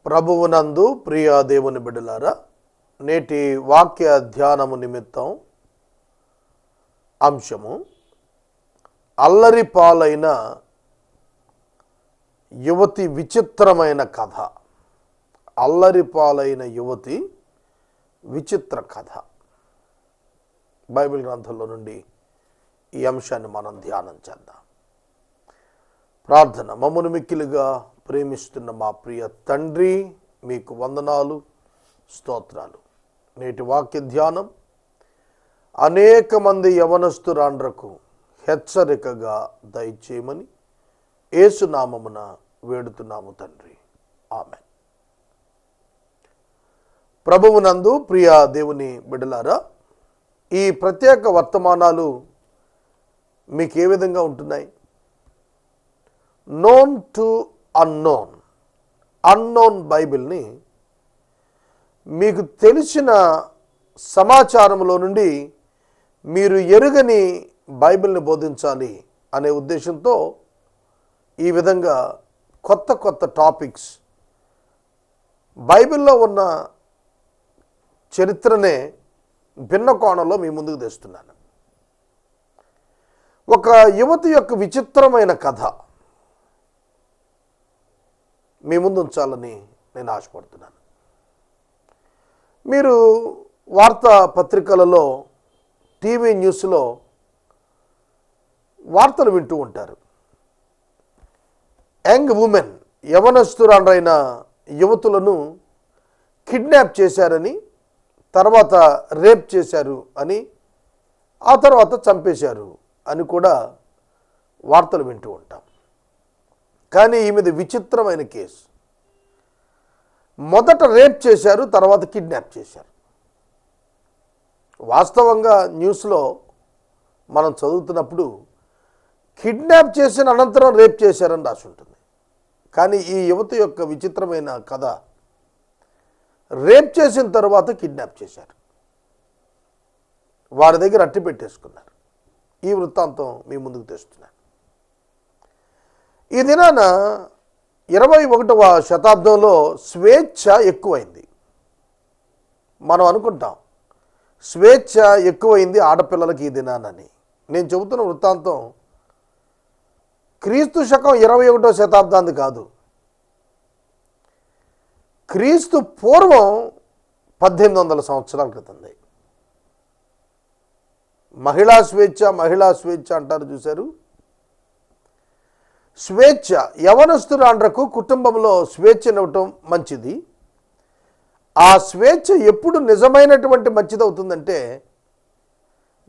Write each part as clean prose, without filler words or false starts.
ప్రభువునందు ప్రియ దేవుని బిడ్డలారా, నేటి వాక్య ధ్యానము నిమిత్తం అంశము అల్లరి పాలైన యువతి విచిత్రమైన కథ. అల్లరి పాలైన యువతి విచిత్ర కథ. బైబిల్ గ్రంథంలో నుండి ఈ అంశాన్ని మనం ధ్యానం చేద్దాం. ప్రార్థన. మమ్మను మిక్కిలిగా ప్రేమిస్తున్న మా ప్రియ తండ్రి, మీకు వందనాలు, స్తోత్రాలు. నేటి వాక్య ధ్యానం అనేక మంది యవనస్తురాండ్రకు హెచ్చరికగా దయచేయమని యేసునామమున వేడుతున్నాము తండ్రి, ఆమెన్. ప్రభువునందు ప్రియ దేవుని బిడ్డలారా, ఈ ప్రత్యేక వర్తమానాలు మీకు ఏ విధంగా ఉంటున్నాయి? నోన్ టు అన్నోన్ బైబిల్ని మీకు తెలిసిన సమాచారంలో నుండి మీరు ఎరుగని బైబిల్ని బోధించాలి అనే ఉద్దేశంతో ఈ విధంగా కొత్త కొత్త టాపిక్స్, బైబిల్లో ఉన్న చరిత్రనే భిన్న కోణంలో మీ ముందుకు తెస్తున్నాను. ఒక యువతి యొక్క విచిత్రమైన కథ మీ ముందు ఉంచాలని నేను ఆశపడుతున్నాను. మీరు వార్తా పత్రికలలో, టీవీ న్యూస్లో వార్తలు వింటూ ఉంటారు. యంగ్ ఉమెన్, యవనస్తురాండ్రైన యువతులను కిడ్నాప్ చేశారని, తర్వాత రేప్ చేశారు అని, ఆ తర్వాత చంపేశారు అని కూడా వార్తలు వింటూ ఉంటాం. కానీ ఈమెది విచిత్రమైన కేసు. మొదట రేప్ చేశారు, తర్వాత కిడ్నాప్ చేశారు. వాస్తవంగా న్యూస్లో మనం చదువుతున్నప్పుడు కిడ్నాప్ చేసిన అనంతరం రేప్ చేశారని రాసి ఉంటుంది. కానీ ఈ యువతి యొక్క విచిత్రమైన కథ, రేప్ చేసిన తర్వాత కిడ్నాప్ చేశారు, వారి దగ్గర అట్టి పెట్టేసుకున్నారు. ఈ వృత్తాంతం మీ ముందుకు తెస్తున్నాను. ఈ దినాన 21వ శతాబ్దంలో స్వేచ్ఛ ఎక్కువైంది. మనం అనుకుంటాం స్వేచ్ఛ ఎక్కువైంది ఆడపిల్లలకి ఈ దినానని. నేను చెబుతున్న వృత్తాంతం క్రీస్తు శకం 21వ శతాబ్దాన్ని కాదు, క్రీస్తు పూర్వం 1800 సంవత్సరాల క్రితంది. మహిళా స్వేచ్ఛ అంటారు చూశారు. స్వేచ్ఛ, యవనస్తురాండ్రకు కుటుంబంలో స్వేచ్ఛనివ్వటం మంచిది. ఆ స్వేచ్ఛ ఎప్పుడు నిజమైనటువంటి మంచిదవుతుందంటే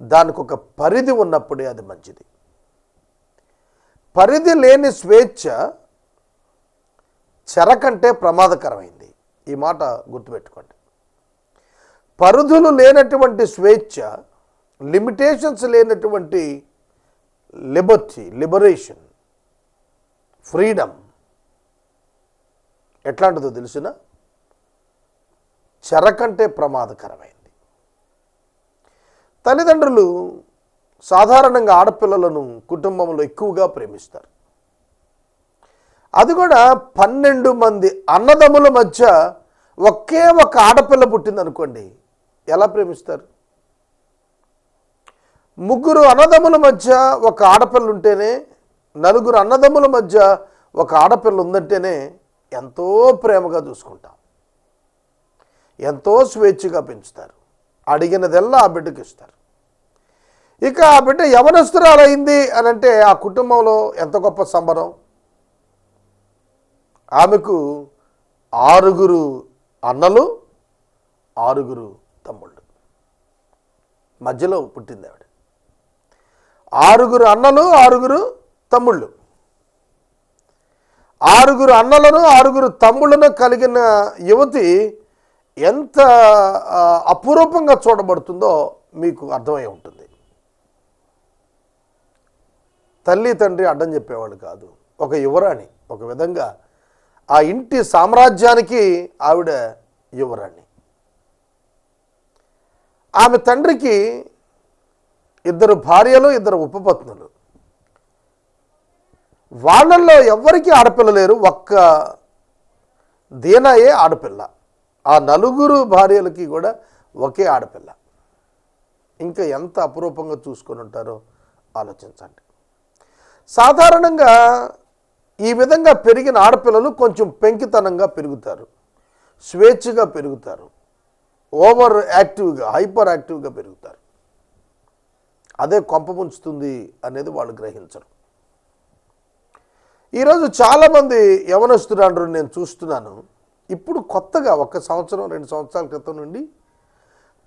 దానికి ఒక పరిధి ఉన్నప్పుడే అది మంచిది. పరిధి లేని స్వేచ్ఛ చెర కంటే ప్రమాదకరమైంది. ఈ మాట గుర్తుపెట్టుకోండి. పరిధులు లేనటువంటి స్వేచ్ఛ, లిమిటేషన్స్ లేనటువంటి లిబరేషన్, ఫ్రీడమ్ ఎట్లాంటిదో తెలిసిన చెర కంటే ప్రమాదకరమైంది. తల్లిదండ్రులు సాధారణంగా ఆడపిల్లలను కుటుంబంలో ఎక్కువగా ప్రేమిస్తారు. అది కూడా 12 మంది అన్నదమ్ముల మధ్య ఒకే ఒక ఆడపిల్ల పుట్టిందనుకోండి, ఎలా ప్రేమిస్తారు? 3 అన్నదమ్ముల మధ్య ఒక ఆడపిల్ల ఉంటేనే, 4 అన్నదమ్ముల మధ్య ఒక ఆడపిల్ల ఉందంటేనే ఎంతో ప్రేమగా చూసుకుంటాం, ఎంతో స్వేచ్ఛగా పెంచుతారు. అడిగినదెల్లా ఆ బిడ్డకి ఇస్తారు. ఇక ఆ బిడ్డ యవనస్తురాలైంది అని అంటే ఆ కుటుంబంలో ఎంత గొప్ప సంబరం. ఆమెకు 6 అన్నలు, 6 తమ్ముళ్ళు. మధ్యలో పుట్టింది ఆవిడ. 6 అన్నలు, 6 తమ్ముళ్ళు. 6 అన్నలను, 6 తమ్ముళ్ళను కలిగిన యువతి ఎంత అపురూపంగా చూడబడుతుందో మీకు అర్థమై ఉంటుంది. తల్లి తండ్రి అడ్డం చెప్పేవాళ్ళు కాదు. ఒక యువరాణి, ఒక విధంగా ఆ ఇంటి సామ్రాజ్యానికి ఆవిడ యువరాణి. ఆమె తండ్రికి 2 భార్యలు, 2 ఉపపత్నులు. వాళ్ళల్లో ఎవ్వరికీ ఆడపిల్ల లేరు, ఒక్క దీనాయే ఆడపిల్ల. ఆ నలుగురు భార్యలకి కూడా ఒకే ఆడపిల్ల. ఇంకా ఎంత అపురూపంగా చూసుకొని ఉంటారో ఆలోచించండి. సాధారణంగా ఈ విధంగా పెరిగిన ఆడపిల్లలు కొంచెం పెంకితనంగా పెరుగుతారు, స్వేచ్ఛగా పెరుగుతారు, ఓవర్ యాక్టివ్గా, హైపర్ యాక్టివ్గా పెరుగుతారు. అదే కొంప ముంచుతుంది అనేది వాళ్ళు గ్రహించరు. ఈరోజు చాలామంది యవనస్తులు నేను చూస్తున్నాను, ఇప్పుడు కొత్తగా 1 సంవత్సరం 2 సంవత్సరాల క్రితం నుండి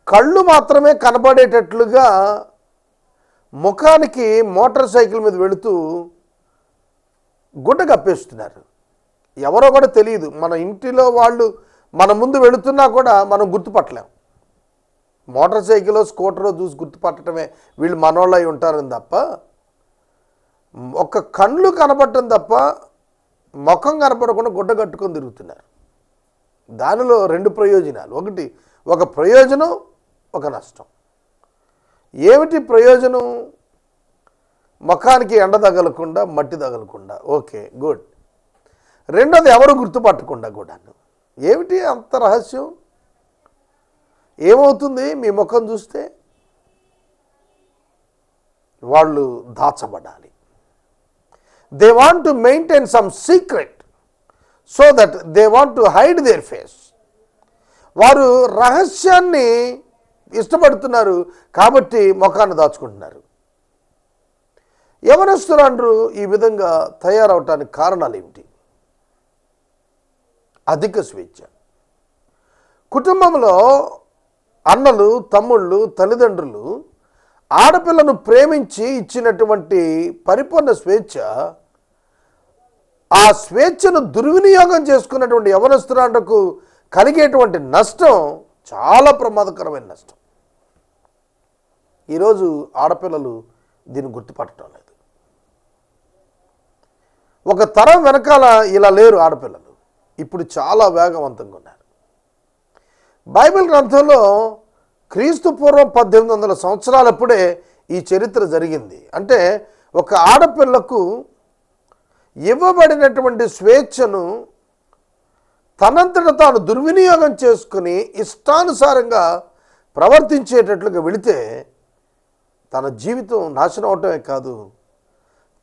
కళ్ళు మాత్రమే కనబడేటట్లుగా ముఖానికి మోటార్ సైకిల్ మీద వెళుతూ గుడ్డ కప్పేస్తున్నారు. ఎవరో కూడా తెలియదు. మన ఇంటిలో వాళ్ళు మన ముందు వెళుతున్నా కూడా మనం గుర్తుపట్టలేం. మోటార్ సైకిలో స్కూటరో చూసి గుర్తుపట్టడమే వీళ్ళు మనోళ్ళై ఉంటారని తప్ప, ఒక కళ్ళు కనపడటం తప్ప ముఖం కనపడకుండా గుడ్డ కట్టుకొని తిరుగుతున్నారు. దానిలో 2 ప్రయోజనాలు. ఒకటి, ఒక ప్రయోజనం, ఒక నష్టం. ఏమిటి ప్రయోజనం? ముఖానికి ఎండ తగలకుండా, మట్టి తగలకుండా, ఓకే గుడ్. రెండోది, ఎవరు గుర్తుపట్టకుండా కూడాను. ఏమిటి అంత రహస్యం? ఏమవుతుంది మీ ముఖం చూస్తే? వాళ్ళు దాచబడాలి. They want to maintain some secret so that they want to hide their face. వారు రహస్యాన్ని ఇష్టపడుతున్నారు కాబట్టి ముఖాన్ని దాచుకుంటున్నారు. యవనస్తులు ఈ విధంగా తయారవటానికి కారణాలు ఏమిటి? అధిక స్వేచ్ఛ. కుటుంబంలో అన్నలు, తమ్ముళ్ళు, తల్లిదండ్రులు ఆడపిల్లను ప్రేమించి ఇచ్చినటువంటి పరిపూర్ణ స్వేచ్ఛ, ఆ స్వేచ్ఛను దుర్వినియోగం చేసుకున్నటువంటి యవనస్తులకు కలిగేటువంటి నష్టం చాలా ప్రమాదకరమైన నష్టం. ఈరోజు ఆడపిల్లలు దీన్ని గుర్తుపట్టడం లేదు. ఒక తరం వెనకాల ఇలా లేరు ఆడపిల్లలు, ఇప్పుడు చాలా వేగవంతంగా ఉన్నారు. బైబిల్ గ్రంథంలో క్రీస్తు పూర్వం 1800 సంవత్సరాలప్పుడే ఈ చరిత్ర జరిగింది. అంటే ఒక ఆడపిల్లకు ఇవ్వబడినటువంటి స్వేచ్ఛను తనంతట తాను దుర్వినియోగం చేసుకుని ఇష్టానుసారంగా ప్రవర్తించేటట్లుగా వెళితే తన జీవితం నాశనం అవటమే కాదు,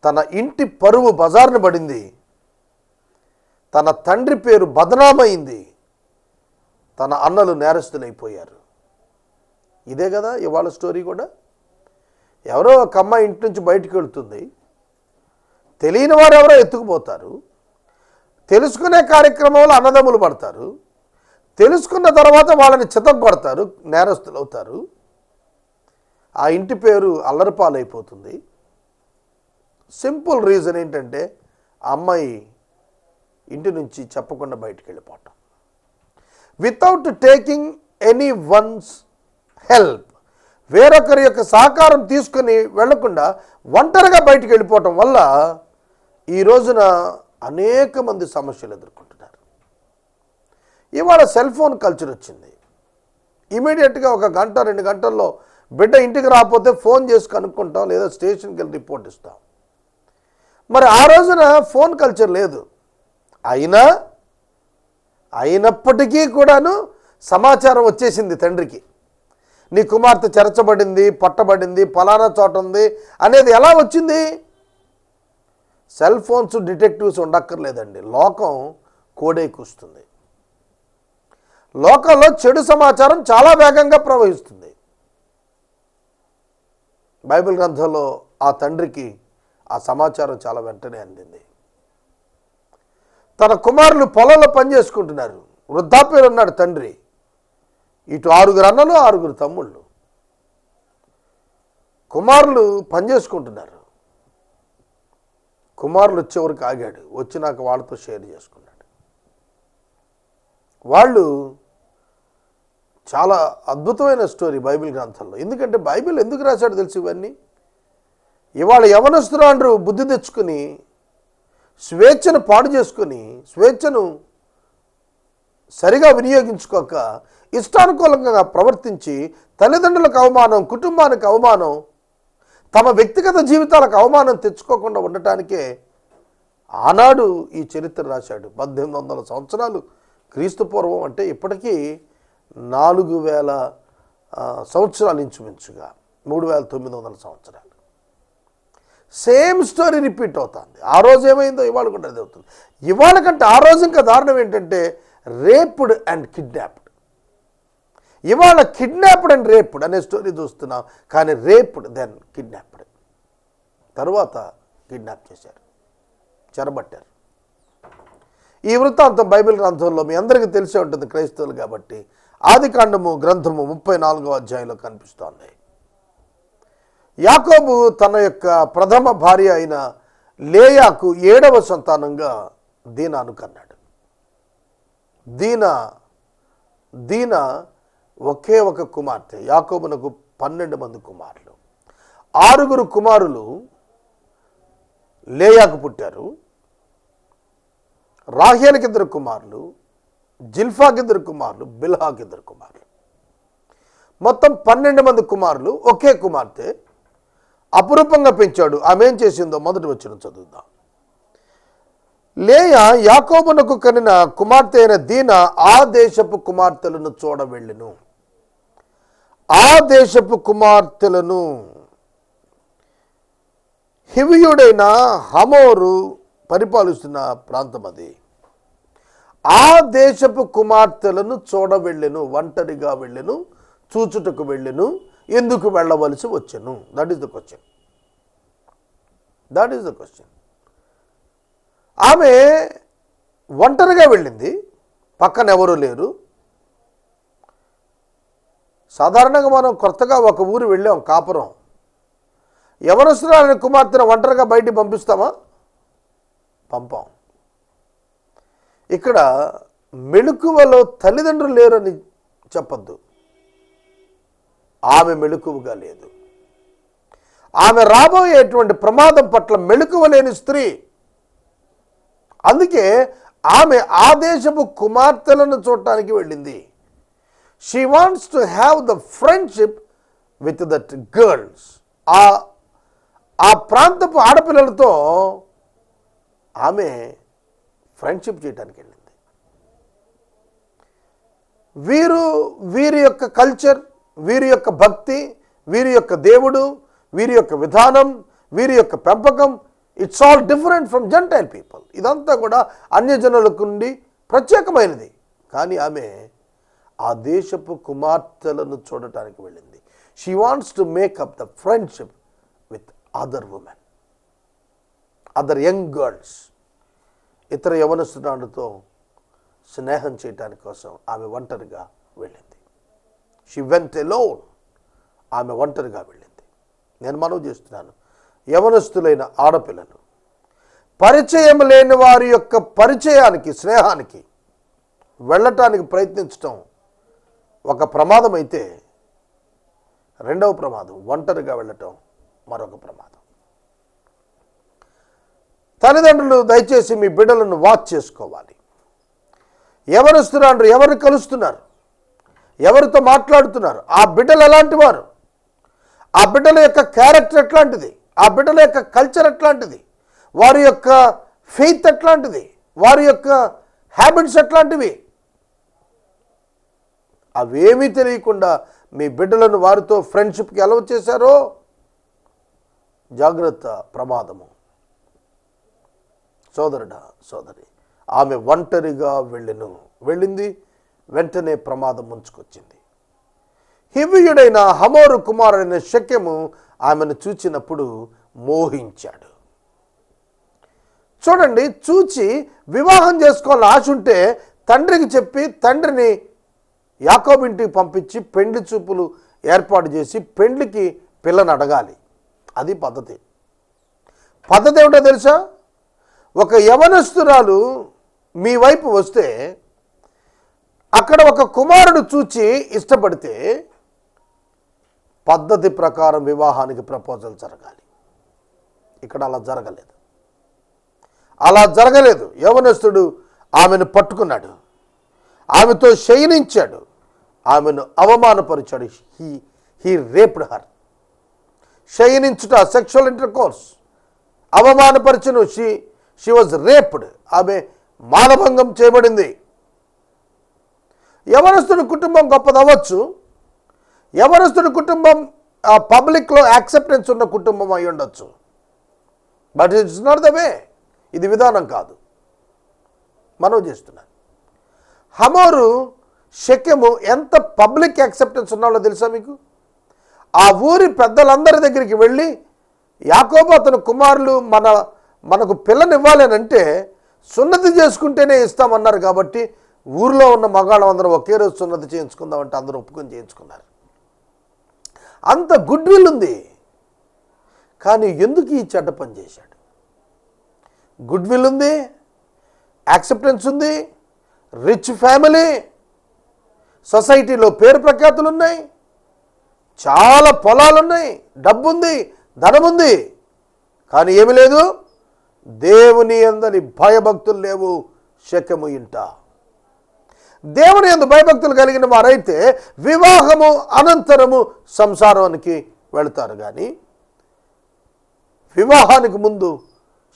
తన ఇంటి పరువు బజారున పడింది, తన తండ్రి పేరు బదనామైంది, తన అన్నలు నేరస్తులైపోయారు. ఇదే కదా ఇవాళ స్టోరీ కూడా. ఎవరో ఒక అమ్మాయి ఇంటి నుంచి బయటకు వెళుతుంది, తెలియని వారు ఎవరో ఎత్తుకుపోతారు, తెలుసుకునే కార్యక్రమంలో అన్నదమ్ములు పడతారు, తెలుసుకున్న తర్వాత వాళ్ళని చితగొడతారు, నేరస్తులు అవుతారు. ఆ ఇంటి పేరు అల్లరిపాలైపోతుంది. సింపుల్ రీజన్ ఏంటంటే ఆ అమ్మాయి ఇంటి నుంచి చెప్పకుండా బయటికి వెళ్ళిపోవటం. Without taking any once help, వేరొకరి యొక్క సహకారం తీసుకుని వెళ్లకుండా ఒంటరిగా బయటికి వెళ్ళిపోవటం వల్ల ఈ రోజున అనేక మంది సమస్యలు ఎదుర్కొంటున్నారు. ఇవాళ సెల్ ఫోన్ కల్చర్ వచ్చింది. ఇమీడియట్గా 1 గంట 2 గంటల్లో బిడ్డ ఇంటికి రాకపోతే ఫోన్ చేసి కనుక్కుంటాం, లేదా స్టేషన్కి వెళ్ళి రిపోర్ట్ ఇస్తాం. మరి ఆ రోజున ఫోన్ కల్చర్ లేదు. అయినప్పటికీ కూడాను సమాచారం వచ్చేసింది తండ్రికి, నీ కుమార్తె చెరచబడింది, పట్టబడింది, ఫలానా చోట ఉంది అనేది. ఎలా వచ్చింది? సెల్ ఫోన్స్, డిటెక్టివ్స్ ఉండక్కర్లేదండి. లోకం కోడే కూస్తుంది. లోకంలో చెడు సమాచారం చాలా వేగంగా ప్రవహిస్తుంది. బైబిల్ గ్రంథంలో ఆ తండ్రికి ఆ సమాచారం చాలా వెంటనే అందింది. తన కుమారులు పొలంలో పనిచేసుకుంటున్నారు, వృద్ధాప్యంలో ఉన్నాడు తండ్రి. ఇటు 6 అన్నలు 6 తమ్ముళ్ళు. కుమారులు పనిచేసుకుంటున్నారు. కుమారులు వచ్చేవరకు ఆగాడు, వచ్చి నాకు వాళ్ళతో షేర్ చేసుకున్నాడు. వాళ్ళు చాలా అద్భుతమైన స్టోరీ బైబిల్ గ్రంథంలో. ఎందుకంటే బైబిల్ ఎందుకు రాశాడు తెలుసు ఇవన్నీ? ఇవాళ యవనస్తులు బుద్ధి తెచ్చుకొని స్వేచ్ఛను పాడు చేసుకొని, స్వేచ్ఛను సరిగా వినియోగించుకోక ఇష్టానుకూలంగా ప్రవర్తించి తల్లిదండ్రులకు అవమానం, కుటుంబానికి అవమానం, తమ వ్యక్తిగత జీవితాలకు అవమానం తెచ్చుకోకుండా ఉండటానికే ఆనాడు ఈ చరిత్ర రాశాడు. 1800 సంవత్సరాలు క్రీస్తు పూర్వం అంటే ఇప్పటికీ 4000 సంవత్సరాలు, ఇంచుమించుగా 3900 సంవత్సరాలు. సేమ్ స్టోరీ రిపీట్ అవుతుంది. ఆ రోజు ఏమైందో ఇవాళ కూడా అది అవుతుంది. ఇవాళ కంటే ఆ రోజు ఇంకా దారుణం ఏంటంటే రేప్డ్ అండ్ కిడ్నాప్డ్. ఇవాళ కిడ్నాప్డ్ అండ్ రేప్డ్ అనే స్టోరీ చూస్తున్నాం, కానీ రేప్డ్ దెన్ కిడ్నాప్డ్, తరువాత కిడ్నాప్ చేశారు, చెరబట్టారు. ఈ వృత్తాంతం బైబిల్ గ్రంథంలో మీ అందరికీ తెలిసే ఉంటుంది క్రైస్తవులు కాబట్టి. ఆదికాండము గ్రంథము 34వ అధ్యాయంలో కనిపిస్తోంది. యాకోబు తన యొక్క ప్రథమ భార్య అయిన లేయాకు 7వ సంతానంగా దీనాను కన్నాడు. దీనా ఒకే ఒక కుమార్తె. యాకోబునకు 12 మంది కుమారులు. 6 కుమారులు లేయాకు పుట్టారు. రాహేలుకి 2 కుమారులు, జిల్ఫాకి 2 కుమారులు, బిల్హాకి 2 కుమారులు. మొత్తం 12 మంది కుమారులు, ఒకే కుమార్తె. అపురూపంగా పెంచాడు. ఆమె ఏం చేసిందో మొదటి వచనం చదువుదాం. లేయా యాకోబునకు కనిన కుమార్తె అయిన దీనా ఆ దేశపు కుమార్తెలను చూడవెళ్ళెను. ఆ దేశపు కుమార్తెలను హివియుడైన హమోరు పరిపాలిస్తున్న ప్రాంతం అది. ఆ దేశపు కుమార్తెలను చూడవెళ్ళెను, ఒంటరిగా వెళ్ళెను, చూచుటకు వెళ్ళెను. ఎందుకు వెళ్ళవలసి వచ్చెను? That is the question. ఆమె ఒంటరిగా వెళ్ళింది, పక్కన ఎవరూ లేరు. సాధారణంగా మనం కొత్తగా ఒక ఊరు వెళ్ళాం, కాపురం. యవనస్తురాలైన కుమార్తెను ఒంటరిగా బయటికి పంపిస్తామా? పంపాం. ఇక్కడ మెళుకువలో తల్లిదండ్రులు లేరని చెప్పద్దు. ఆమె మెళుకువగా లేదు. ఆమె రాబోయేటువంటి ప్రమాదం పట్ల మెళుకువ లేని స్త్రీ. అందుకే ఆమె ఆ దేశపు కుమార్తెలను చూడటానికి వెళ్ళింది. She wants to have the friendship with that girls. ఆ ప్రాంతపు ఆడపిల్లలతో ఆమె ఫ్రెండ్షిప్ చేయడానికి వెళ్ళింది. వీరి యొక్క కల్చర్, వీరి యొక్క భక్తి, వీరి యొక్క దేవుడు, వీరి యొక్క విధానం, వీరి యొక్క పెంపకం, it's all different from gentile people. ఇదంతా కూడా అన్యజనులకు నుండి ప్రత్యేకమైనది. కానీ ఆమె ఆ దేశపు కుమార్తెలను చూడటానికి వెళ్ళింది. She wants to make up the friendship with other women, other young girls. ఇతర యవనస్తురాలతో స్నేహం చేయటానికి కోసం ఆమె ఒంటరిగా వెళ్ళింది. She went alone. ఆమె ఒంటరిగా వెళ్ళింది. నేను మనవి చేస్తున్నాను, యవనస్తులైన ఆడపిల్లలు పరిచయం లేని వారి యొక్క పరిచయానికి, స్నేహానికి వెళ్ళటానికి ప్రయత్నించటం ఒక ప్రమాదం అయితే, రెండవ ప్రమాదం ఒంటరిగా వెళ్ళటం మరొక ప్రమాదం. తల్లిదండ్రులు దయచేసి మీ బిడ్డలను వాచ్ చేసుకోవాలి. యవనస్తురాండ్రు ఎవరిని కలుస్తున్నారు, ఎవరితో మాట్లాడుతున్నారు, ఆ బిడ్డలు ఎలాంటి వారు, ఆ బిడ్డల యొక్క క్యారెక్టర్ ఎట్లాంటిది, ఆ బిడ్డల యొక్క కల్చర్ ఎట్లాంటిది, వారి యొక్క ఫెయిత్ ఎట్లాంటిది, వారి యొక్క హ్యాబిట్స్ ఎట్లాంటివి, అవేమీ తెలియకుండా మీ బిడ్డలను వారితో ఫ్రెండ్షిప్కి అలౌ చేశారో జాగ్రత్త, ప్రమాదము. సోదరుడా, సోదరి, ఆమె ఒంటరిగా వెళ్ళింది. వెంటనే ప్రమాదం ముంచుకొచ్చింది. హివ్వీయుడైన హమోరు కుమారుడైన షెకెము ఆమెను చూచినప్పుడు మోహించాడు. చూడండి, చూచి వివాహం చేసుకోవాలని ఆశ ఉంటే తండ్రికి చెప్పి తండ్రిని యాకోబు ఇంటికి పంపించి పెండ్లి చూపులు ఏర్పాటు చేసి పెండ్లికి పిల్లని అడగాలి. అది పద్ధతి. పద్ధతి ఏమిటో తెలుసా? ఒక యవనస్తురాలు మీ వైపు వస్తే అక్కడ ఒక కుమారుడు చూచి ఇష్టపడితే పద్ధతి ప్రకారం వివాహానికి ప్రపోజల్ జరగాలి. ఇక్కడ అలా జరగలేదు. యవనస్తుడు ఆమెను పట్టుకున్నాడు, ఆమెతో శయనించాడు, ఆమెను అవమానపరిచాడు. He raped her. శయనించుట, సెక్షువల్ ఇంటర్కోర్స్, అవమానపరిచను. She was raped. ఆమె మానభంగం చేయబడింది. యవనస్తుడి కుటుంబం గొప్పదవ్వచ్చు, యవనస్తుడి కుటుంబం పబ్లిక్లో యాక్సెప్టెన్స్ ఉన్న కుటుంబం అయి ఉండొచ్చు. But it's not the way. ఇది విధానం కాదు. మనం చేస్తున్నాను. హమోరు షెకెము ఎంత పబ్లిక్ యాక్సెప్టెన్స్ ఉన్నాలో తెలుసా మీకు? ఆ ఊరి పెద్దలందరి దగ్గరికి వెళ్ళి యాకోబు అతని కుమారులు మనకు పిల్లనివ్వాలి అని అంటే సున్నతి చేసుకుంటేనే ఇస్తామన్నారు. కాబట్టి ఊరిలో ఉన్న మగాళ్ళం అందరూ ఒకే రోజు సున్నతి చేయించుకుందామంటే అందరూ ఒప్పుకొని చేయించుకున్నారు. అంత గుడ్ విల్ ఉంది. కానీ ఎందుకు ఈ చెడ్డ పని చేశాడు? గుడ్ విల్ ఉంది, యాక్సెప్టెన్స్ ఉంది, రిచ్ ఫ్యామిలీ, సొసైటీలో పేరు ప్రఖ్యాతులు ఉన్నాయి, చాలా పొలాలు ఉన్నాయి, డబ్బు ఉంది, ధనం ఉంది. కానీ ఏమి లేదు, దేవుని యందలి భయభక్తులు లేవు షెకెము ఇంట. దేవుని యందు భయభక్తులు కలిగిన వారైతే వివాహము అనంతరము సంసారానికి వెళతారు. కానీ వివాహానికి ముందు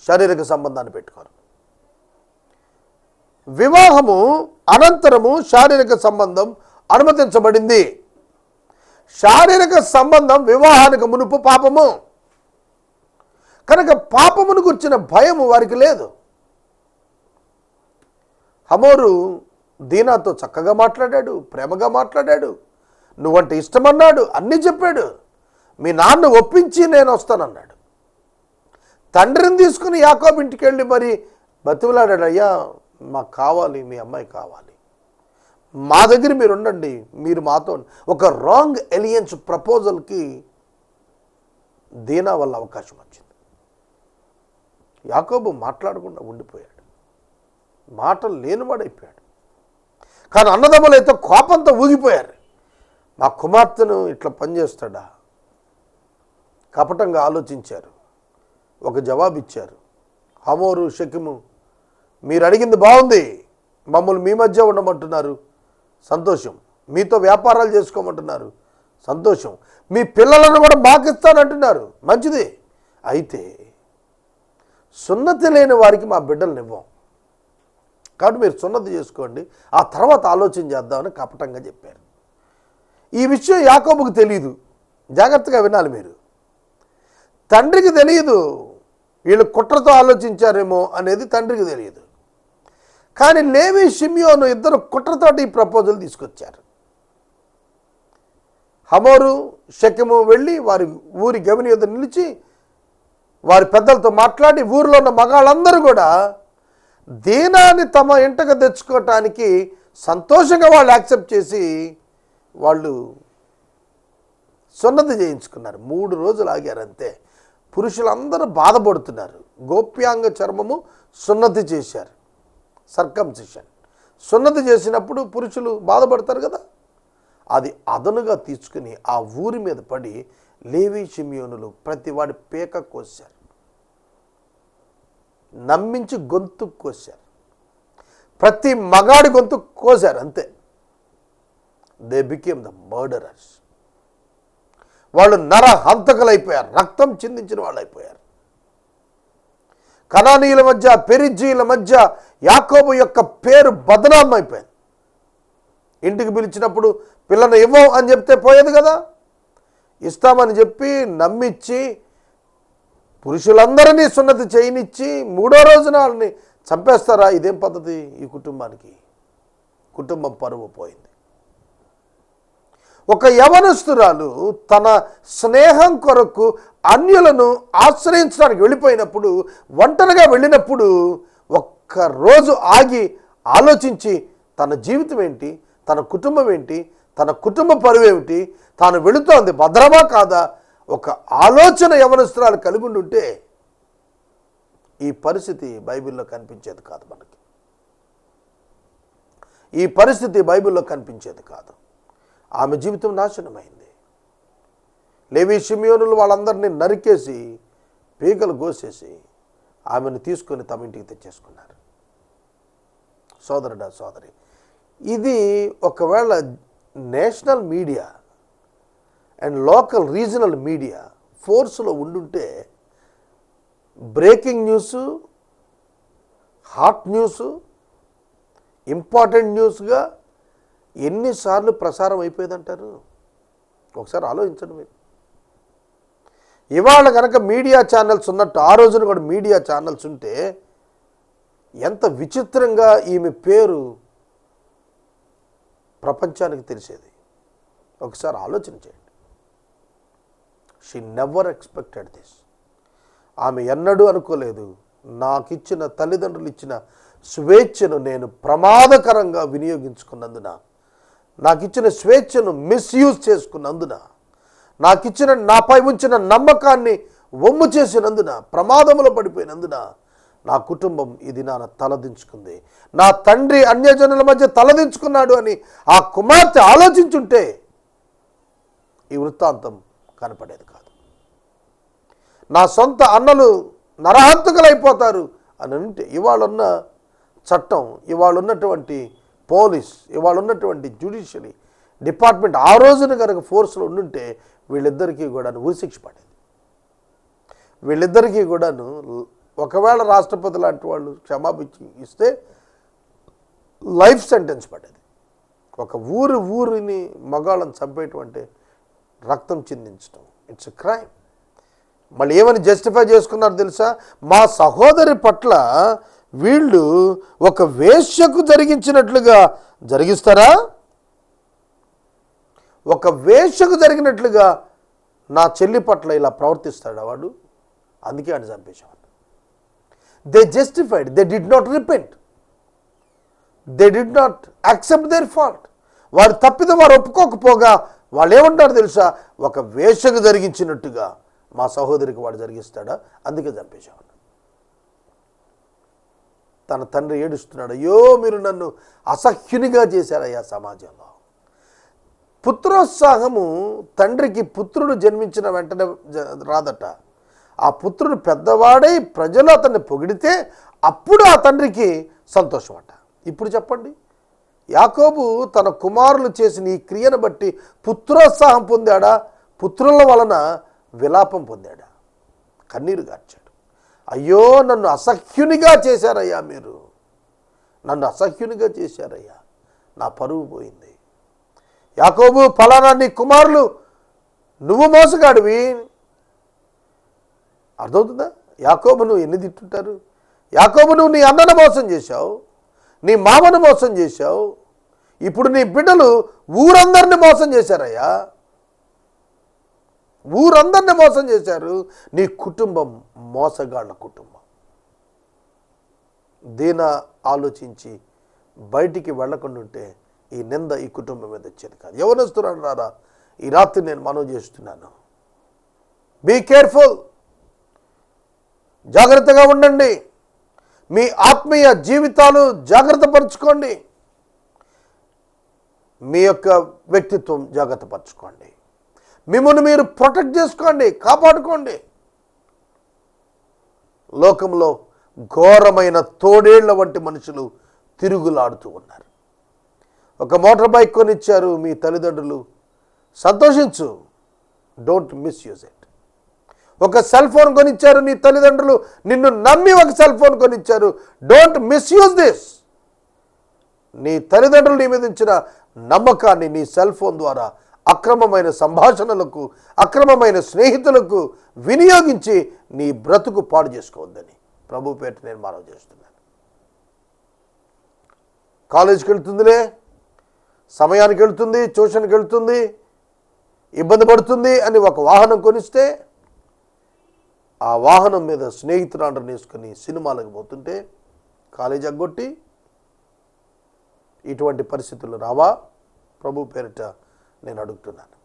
శారీరక సంబంధాన్ని పెట్టుకోరు. వివాహము అనంతరము శారీరక సంబంధం అనుమతించబడింది. శారీరక సంబంధం వివాహానికి మునుపు పాపము కనుక పాపమును గుర్చిన భయము వారికి లేదు. హమోరు దీనాతో చక్కగా మాట్లాడాడు, ప్రేమగా మాట్లాడాడు, నువ్వంటే ఇష్టమన్నాడు, అన్నీ చెప్పాడు. మీ నాన్న ఒప్పించి నేను వస్తానన్నాడు. తండ్రిని తీసుకుని యాకోబు ఇంటికి వెళ్ళి మరి బతిమలాడాడు, అయ్యా మాకు కావాలి, మీ అమ్మాయి కావాలి, మా దగ్గర మీరు ఉండండి, మీరు మాతో. ఒక రాంగ్ ఎలియన్స్ ప్రపోజల్కి దీనా వల్ల అవకాశం వచ్చింది. యాకోబు మాట్లాడకుండా ఉండిపోయాడు, మాటలు లేనివాడైపోయాడు. కానీ అన్నదమ్ములు అయితే కోపంతో ఊగిపోయారు. మా కుమార్తెను ఇట్లా పనిచేస్తాడా? కపటంగా ఆలోచించారు, ఒక జవాబు ఇచ్చారు. హమోరు షెకెము, మీరు అడిగింది బాగుంది, మమ్మల్ని మీ మధ్య ఉండమంటున్నారు, సంతోషం. మీతో వ్యాపారాలు చేసుకోమంటున్నారు, సంతోషం. మీ పిల్లలను కూడా మాకిస్తానంటున్నారు, మంచిది. అయితే సున్నతి లేని వారికి మా బిడ్డలను ఇవ్వం, కాబట్టి మీరు సున్నతి చేసుకోండి, ఆ తర్వాత ఆలోచన చేద్దామని కపటంగా చెప్పారు. ఈ విషయం యాకోబుకు తెలియదు. జాగ్రత్తగా వినాలి మీరు. తండ్రికి తెలియదు వీళ్ళు కుట్రతో ఆలోచించారేమో అనేది, తండ్రికి తెలియదు. కానీ లేవి షిమ్యోను ఇద్దరు కుట్రతోటి ఈ ప్రపోజల్ తీసుకొచ్చారు. హమోరు షెకెము వెళ్ళి వారి ఊరి గవిని యొద్ద నిలిచి వారి పెద్దలతో మాట్లాడి ఊరిలో ఉన్న మగాళ్ళందరూ కూడా దీనాన్ని తమ ఇంటకు తెచ్చుకోవటానికి సంతోషంగా వాళ్ళు యాక్సెప్ట్ చేసి వాళ్ళు సున్నతి చేయించుకున్నారు. 3 రోజులు ఆగారంతే. పురుషులందరూ బాధపడుతున్నారు. గోప్యాంగ చర్మము సున్నతి చేశారు, సర్కంసిషన్. సున్నతి చేసినప్పుడు పురుషులు బాధపడతారు కదా, అది అదనుగా తీసుకుని ఆ ఊరి మీద పడి లేవి షిమ్యోనులు ప్రతి వాడి పేక కోశారు, నమ్మించి గొంతు కోశారు, ప్రతి మగాడి గొంతు కోశారు, అంతే. They became the murderers. వాళ్ళు నరహంతకులైపోయారు, రక్తం చిందించిన వాళ్ళు అయిపోయారు. కనానీయుల మధ్య, పెరిజ్జీయుల మధ్య యాకోబు యొక్క పేరు బదనాం అయిపోయింది. ఇంటికి పిలిచినప్పుడు పిల్లను ఇవ్వం అని చెప్తే పోయేది కదా, ఇస్తామని చెప్పి నమ్మించి పురుషులందరినీ సున్నతి చేయనిచ్చి 3వ రోజున వాళ్ళని చంపేస్తారా? ఇదేం పద్ధతి? ఈ కుటుంబానికి కుటుంబం పరువు పోయింది. ఒక యవనస్తురాలు తన స్నేహం కొరకు అన్యులను ఆశ్రయించడానికి వెళ్ళిపోయినప్పుడు, ఒంటరిగా వెళ్ళినప్పుడు ఒక్కరోజు ఆగి ఆలోచించి తన జీవితం ఏంటి, తన కుటుంబం ఏంటి, తన కుటుంబ పరువు ఏమిటి, తాను వెళుతోంది భద్రమా కాదా, ఒక ఆలోచన యవనస్తురాలు కలిగి ఉంటే ఈ పరిస్థితి బైబిల్లో కనిపించేది కాదు. మనకి ఈ పరిస్థితి బైబిల్లో కనిపించేది కాదు. ఆమె జీవితం నాశనమైంది. లేవి షిమ్యోనులు వాళ్ళందరినీ నరికేసి పీకలు కోసేసి ఆమెను తీసుకొని తమ ఇంటికి తెచ్చేసుకున్నారు. సోదరుడా, సోదరి, ఇది ఒకవేళ national media and local regional media ఫోర్స్లో ఉండుంటే breaking news, hot news, important న్యూస్గా ఎన్నిసార్లు ప్రసారం అయిపోయేదంటారు? ఒకసారి ఆలోచించండి మీరు. ఇవాళ కనుక మీడియా ఛానల్స్ ఉన్నట్టు ఆ రోజున కూడా మీడియా ఛానల్స్ ఉంటే ఎంత విచిత్రంగా ఈమె పేరు ప్రపంచానికి తెలిసేది. ఒకసారి ఆలోచన చేయండి. She never expected this. ఆమె ఎన్నడూ అనుకోలేదు, నాకిచ్చిన తల్లిదండ్రులు ఇచ్చిన స్వేచ్ఛను నేను ప్రమాదకరంగా వినియోగించుకున్నందున, నాకిచ్చిన స్వేచ్ఛను మిస్యూజ్ చేసుకున్నందున, నాకిచ్చిన నాపై ఉంచిన నమ్మకాన్ని వమ్ము చేసినందున, ప్రమాదంలో పడిపోయినందున నా కుటుంబం ఇది నా తలదించుకుంది. నా తండ్రి అన్యజనుల మధ్య తలదించుకున్నాడు అని ఆ కుమార్తె ఆలోచించుంటే ఈ వృత్తాంతం కనపడేది కాదు. నా సొంత అన్నలు నరహంతకులైపోతారు అని అంటే ఇవాళున్న చట్టం, ఇవాళ ఉన్నటువంటి పోలీస్, ఇవాళ ఉన్నటువంటి జ్యుడిషియరీ డిపార్ట్మెంట్ ఆ రోజున కనుక ఫోర్స్లో ఉండుంటే వీళ్ళిద్దరికీ కూడాను ఉరిశిక్ష పడేది. వీళ్ళిద్దరికీ కూడాను ఒకవేళ రాష్ట్రపతి లాంటి వాళ్ళు క్షమాపించి ఇస్తే లైఫ్ సెంటెన్స్ పడేది. ఒక ఊరిని మగాళ్ళని చంపేటువంటి, రక్తం చిందించడం, ఇట్స్ ఎ క్రైమ్. మళ్ళీ ఏమని జస్టిఫై చేసుకున్నారు తెలుసా? మా సహోదరి పట్ల వీళ్ళు ఒక వేశ్యకు జరిగించినట్లుగా జరిగిస్తారా? ఒక వేశ్యకు జరిగినట్లుగా నా చెల్లి పట్ల ఇలా ప్రవర్తిస్తాడా వాడు? అందుకే ఆయన చంపేశాడు. They justified, they did not repent, they did not accept their fault. వారు తప్పిద వారు ఒప్పుకోకపోగా వాళ్ళు ఏమంటారు తెలుసా? ఒక వేశ్యకు జరిగించినట్టుగా మా సహోదరికి వాడు జరిగిస్తాడా? అందుకే చంపేశాడు. తన తండ్రి ఏడుస్తున్నాడు, అయ్యో మీరు నన్ను అసహ్యునిగా చేశారయ్యా సమాజంలో. పుత్రోత్సాహము తండ్రికి పుత్రుడు జన్మించిన వెంటనే రాదట. ఆ పుత్రుడు పెద్దవాడై ప్రజలు అతన్ని పొగిడితే అప్పుడు ఆ తండ్రికి సంతోషం అట. ఇప్పుడు చెప్పండి, యాకోబు తన కుమారులు చేసిన ఈ క్రియను బట్టి పుత్రోత్సాహం పొందాడా? పుత్రుల వలన విలాపం పొందాడా? కన్నీరు గార్చాడు. అయ్యో నన్ను అసహ్యునిగా చేశారయ్యా, మీరు నన్ను అసహ్యునిగా చేశారయ్యా, నా పరువు పోయింది. యాకోబు, ఫలానా నీ కుమారులు, నువ్వు మోసగాడివి. అర్థమవుతుందా? యాకోబు నువ్వు ఎన్ని తిట్టుంటారు? యాకోబు నువ్వు నీ అన్నను మోసం చేశావు, నీ మామను మోసం చేశావు, ఇప్పుడు నీ బిడ్డలు ఊరందరిని మోసం చేశారయ్యా, ఊరందరిని మోసం చేశారు. నీ కుటుంబం మోసగాళ్ళ కుటుంబం. దీన ఆలోచించి బయటికి వెళ్ళకుండా ఉంటే ఈ నింద ఈ కుటుంబం మీద వచ్చేది కాదు. యవనస్తురాలు రారా, ఈ రాత్రి నేను మనవి చేస్తున్నాను, బీ కేర్ఫుల్, జాగ్రత్తగా ఉండండి. మీ ఆత్మీయ జీవితాలు జాగ్రత్త పరచుకోండి, మీ యొక్క వ్యక్తిత్వం జాగ్రత్త పరచుకోండి, మిమ్మల్ని మీరు ప్రొటెక్ట్ చేసుకోండి, కాపాడుకోండి. లోకంలో ఘోరమైన తోడేళ్ల వంటి మనుషులు తిరుగులాడుతూ ఉన్నారు. ఒక మోటార్ బైక్ కొనిచ్చారు మీ తల్లిదండ్రులు, సంతోషించు, డోంట్ మిస్యూజ్ ఇట్. ఒక సెల్ ఫోన్ కొనిచ్చారు నీ తల్లిదండ్రులు, నిన్ను నమ్మి ఒక సెల్ ఫోన్ కొనిచ్చారు, డోంట్ మిస్యూజ్ దిస్. నీ తల్లిదండ్రులు నీ మీద ఇచ్చిన నమ్మకాన్ని నీ సెల్ ఫోన్ ద్వారా అక్రమమైన సంభాషణలకు, అక్రమమైన స్నేహితులకు వినియోగించి నీ బ్రతుకు పాడు చేసుకోవద్దని ప్రభు పేట నేను మనవి చేస్తున్నాను. కాలేజీకి వెళ్తుందిలే, సమయానికి వెళ్తుంది, ట్యూషన్కి వెళ్తుంది, ఇబ్బంది పడుతుంది అని ఒక వాహనం కొనిస్తే ఆ వాహనం మీద స్నేహితురాండ్రని వేసుకొని సినిమాలకు పోతుంటే కాలేజీ అగ్గొట్టి ఇటువంటి పరిస్థితులు రావా? ప్రభు పేరిట నేను అడుగుతున్నాను.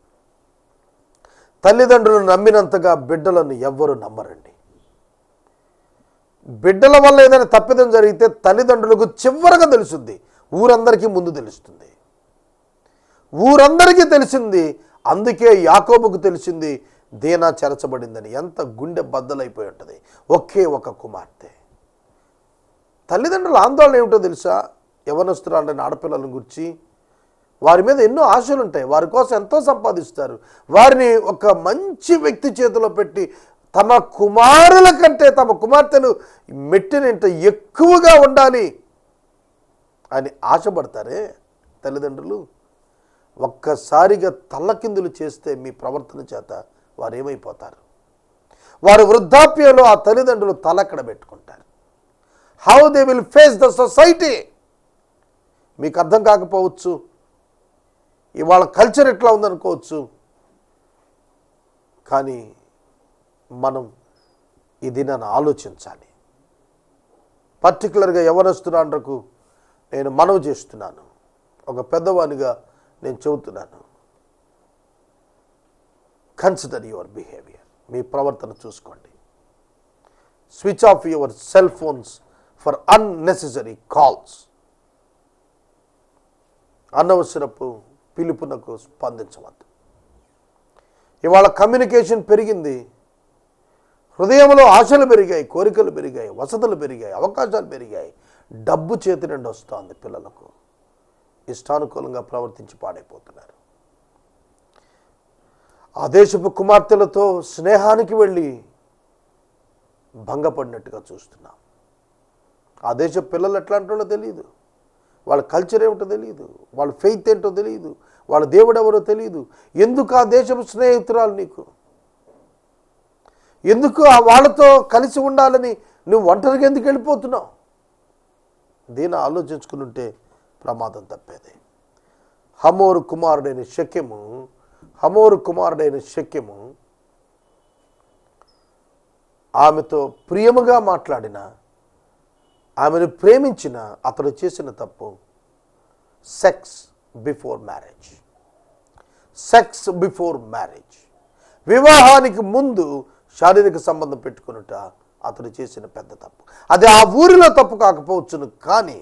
తల్లిదండ్రులు నమ్మినంతగా బిడ్డలను ఎవ్వరూ నమ్మరండి. బిడ్డల వల్ల ఏదైనా తప్పిదం జరిగితే తల్లిదండ్రులకు చివరగా తెలుస్తుంది, ఊరందరికీ ముందు తెలుస్తుంది. ఊరందరికీ తెలిసింది. అందుకే యాకోబుకు తెలిసింది దీనా చెరచబడిందని. ఎంత గుండె బద్దలైపోయి ఉంటుంది. ఒకే ఒక కుమార్తె. తల్లిదండ్రుల ఆందోళన ఏమిటో తెలుసా? యవనస్తురాలని ఆడపిల్లలను గురించి వారి మీద ఎన్నో ఆశలు ఉంటాయి, వారి కోసం ఎంతో సంపాదిస్తారు. వారిని ఒక మంచి వ్యక్తి చేతిలో పెట్టి తమ కుమారుల కంటే తమ కుమార్తెలు మెట్టినంత ఎక్కువగా ఉండాలి అని ఆశపడతారే తల్లిదండ్రులు. ఒక్కసారిగా తల్లకిందులు చేస్తే మీ ప్రవర్తన చేత వారు ఏమైపోతారు? వారు వృద్ధాప్యంలో ఆ తల్లిదండ్రులు తలక్కడ పెట్టుకుంటారు. How they will face the society? మీకు అర్థం కాకపోవచ్చు, ఇవాళ కల్చర్ ఎట్లా ఉందనుకోవచ్చు, కానీ మనం ఇది నన్ను ఆలోచించాలి. పర్టికులర్గా యవనస్తురాండ్రకు నేను మనవి చేస్తున్నాను, ఒక పెద్దవానిగా నేను చెబుతున్నాను, కన్సిడర్ యువర్ బిహేవియర్. మీ ప్రవర్తన చూసుకోండి. Switch off your cell phones for unnecessary calls. అనవసరపు పిలుపునకు స్పందించవద్దు. ఇవాళ కమ్యూనికేషన్ పెరిగింది, హృదయంలో ఆశలు పెరిగాయి, కోరికలు పెరిగాయి, వసతులు పెరిగాయి, అవకాశాలు పెరిగాయి, డబ్బు చేతి నుండి వస్తుంది. పిల్లలకు ఇష్టానుకూలంగా ప్రవర్తించి పాడైపోతున్నారు. ఆ దేశపు కుమార్తెలతో స్నేహానికి వెళ్ళి భంగపడినట్టుగా చూస్తున్నాం. ఆ దేశపు పిల్లలు ఎట్లా అంటారో తెలియదు, వాళ్ళ కల్చర్ ఏమిటో తెలియదు, వాళ్ళ ఫెయిత్ ఏంటో తెలియదు, వాళ్ళ దేవుడు ఎవరో తెలియదు. ఎందుకు ఆ దేశపు స్నేహితురాలు నీకు? ఎందుకు వాళ్ళతో కలిసి ఉండాలని నువ్వు ఒంటరిగా ఎందుకు వెళ్ళిపోతున్నావు? దీన్ని ఆలోచించుకుని ప్రమాదం తప్పేది. హమోరు కుమారుడైన షెకెము ఆమెతో ప్రియముగా మాట్లాడిన, ఆమెను ప్రేమించిన అతడు చేసిన తప్పు సెక్స్ బిఫోర్ మ్యారేజ్. వివాహానికి ముందు శారీరక సంబంధం పెట్టుకున్నట అతడు చేసిన పెద్ద తప్పు. అది ఆ ఊరిలో తప్పు కాకపోవచ్చును, కానీ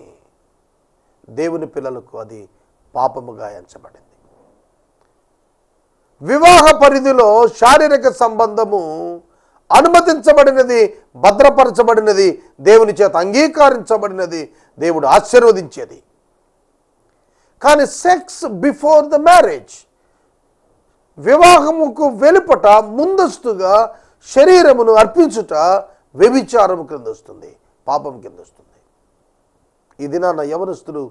దేవుని పిల్లలకు అది పాపముగా ఎంచబడింది. వివాహ పరిధిలో శారీరక సంబంధము అనుమతించబడినది, భద్రపరచబడినది, దేవుని చేత అంగీకరించబడినది, దేవుడు ఆశీర్వదించేది. కానీ సెక్స్ బిఫోర్ ద మ్యారేజ్, వివాహముకు వెలుపట ముందస్తుగా శరీరమును అర్పించుట వ్యభిచారం కింద వస్తుంది, పాపం కింద వస్తుంది. ఇది నా యవనస్తులు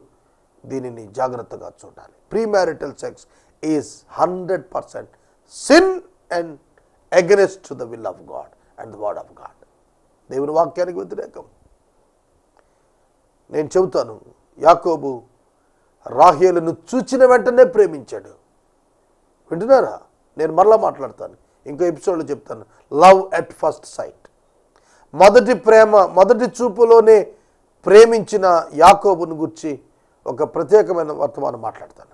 దీనిని జాగ్రత్తగా చూడాలి. Premarital sex is 100% sin and against to the will of God and the word of God. దేవుని వాక్యానికి వ్యతిరేకం. నేను చెబుతాను, యాకోబు రాహేలును చూచిన వెంటనే ప్రేమించాడు. వింటున్నారా? నేను మరలా మాట్లాడతాను, ఇంకో ఎపిసోడ్లో చెప్తాను. లవ్ ఎట్ ఫస్ట్ సైట్, మొదటి ప్రేమ, మొదటి చూపులోనే ప్రేమించిన యాకోబును గురించి ఒక ప్రత్యేకమైన వర్తమానం మాట్లాడతాను.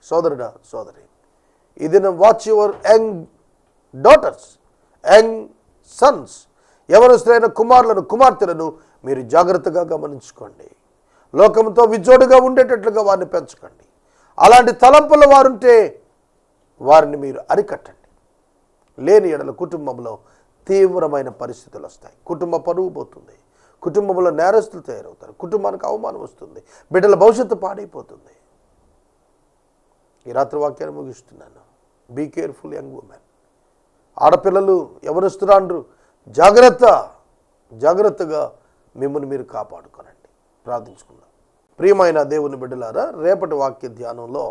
సోదరుడా, సోదరి, ఇది watch your young daughters, young sons, యవనస్తులైన కుమారులను, కుమార్తెలను మీరు జాగ్రత్తగా గమనించుకోండి. లోకంతో విజోడుగా ఉండేటట్లుగా వారిని పెంచకండి. అలాంటి తలంపుల వారుంటే వారిని మీరు అరికట్టండి. లేని ఎడల కుటుంబంలో తీవ్రమైన పరిస్థితులు వస్తాయి. కుటుంబ పరువు పోతుంది, కుటుంబంలో నేరస్తులు తయారవుతారు, కుటుంబానికి అవమానం వస్తుంది, బిడ్డల భవిష్యత్తు పాడైపోతుంది. ఈ రాత్రి వాక్యాన్ని ముగిస్తున్నాను. Be careful young women. ఆడపిల్లలు, యవనస్తురాండ్రు, జాగ్రత్తగా మిమ్మల్ని మీరు కాపాడుకోనండి. ప్రార్థించుకుందాం. ప్రియమైన దేవుని బిడ్డలారా, రేపటి వాక్య ధ్యానంలో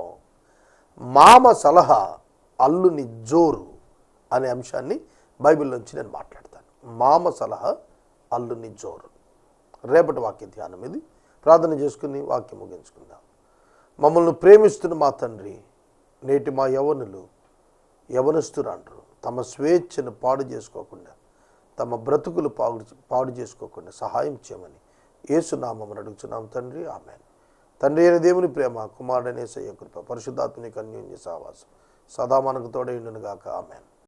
మామ సలహా అల్లుని జోరు అనే అంశాన్ని బైబిల్ నుంచి నేను మాట్లాడతాను. మామ సలహా అల్లుని జోరు. రేపటి వాక్య ధ్యానం ఇది. ప్రార్థన చేసుకుని వాక్యం ముగించుకుందాం. మమ్మల్ని ప్రేమిస్తున్న మా తండ్రి, నేటి మా యవనస్తురాండ్రు తమ స్వేచ్ఛను పాడు చేసుకోకుండా, తమ బ్రతుకులు పాడు చేసుకోకుండా సహాయం చేయమని యేసు నామమున అడుగుచున్నాం తండ్రి, ఆమేన్. తండ్రి అయిన దేవుని ప్రేమ, కుమారుడైన యేసయ్య కృప, పరిశుద్ధాత్మని అన్యోన్య సహవాసం సదా మనకు తోడై ఉండును గాక. ఆమేన్.